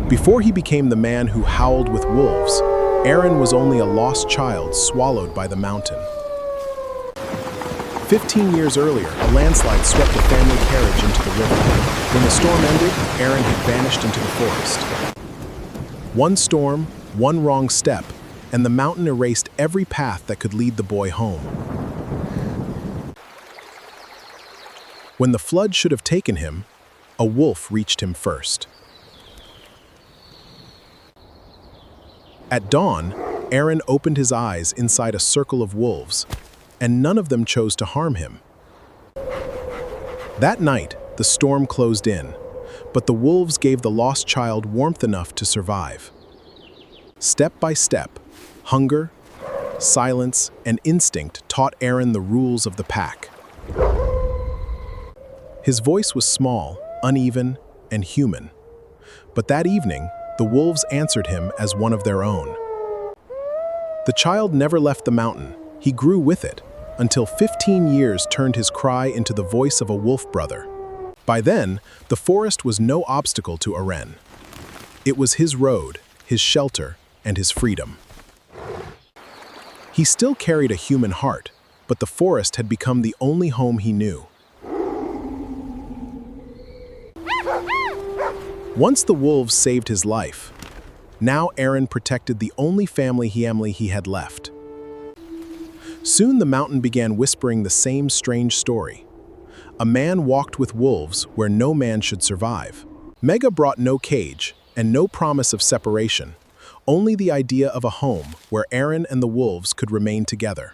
Before he became the man who howled with wolves, Aren was only a lost child swallowed by the mountain. 15 years earlier, a landslide swept the family carriage into the river. When the storm ended, Aren had vanished into the forest. One storm, one wrong step, and the mountain erased every path that could lead the boy home. When the flood should have taken him, a wolf reached him first. At dawn, Aren opened his eyes inside a circle of wolves, and none of them chose to harm him. That night, the storm closed in, but the wolves gave the lost child warmth enough to survive. Step by step, hunger, silence, and instinct taught Aren the rules of the pack. His voice was small, uneven, and human, but that evening, the wolves answered him as one of their own. The child never left the mountain. He grew with it, until 15 years turned his cry into the voice of a wolf brother. By then, the forest was no obstacle to Aren. It was his road, his shelter, and his freedom. He still carried a human heart, but the forest had become the only home he knew. Once the wolves saved his life, now Aren protected the only family he had left. Soon the mountain began whispering the same strange story. A man walked with wolves where no man should survive. Mega brought no cage and no promise of separation, only the idea of a home where Aren and the wolves could remain together.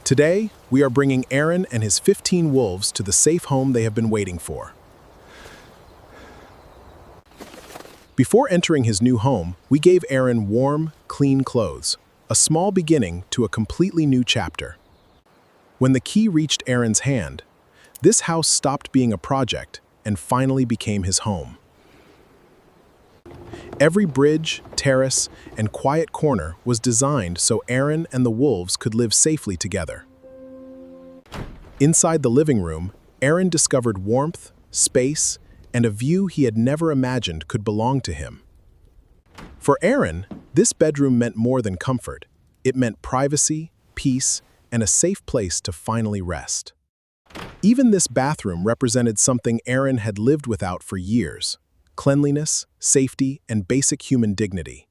Today, we are bringing Aren and his 15 wolves to the safe home they have been waiting for. Before entering his new home, we gave Aren warm, clean clothes, a small beginning to a completely new chapter. When the key reached Aren's hand, this house stopped being a project and finally became his home. Every bridge, terrace, and quiet corner was designed so Aren and the wolves could live safely together. Inside the living room, Aren discovered warmth, space, and a view he had never imagined could belong to him. For Aren, this bedroom meant more than comfort. It meant privacy, peace, and a safe place to finally rest. Even this bathroom represented something Aren had lived without for years: cleanliness, safety, and basic human dignity.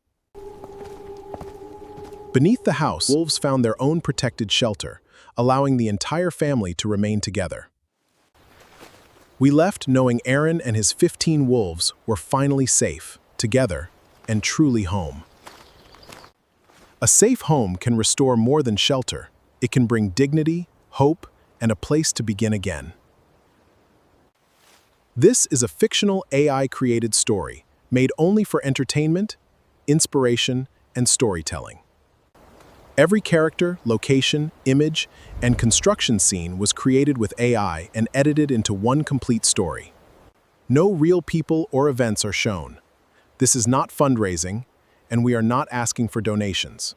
Beneath the house, wolves found their own protected shelter, allowing the entire family to remain together. We left knowing Aren and his 15 wolves were finally safe, together, and truly home. A safe home can restore more than shelter. It can bring dignity, hope, and a place to begin again. This is a fictional AI-created story, made only for entertainment, inspiration, and storytelling. Every character, location, image, and construction scene was created with AI and edited into one complete story. No real people or events are shown. This is not fundraising, and we are not asking for donations.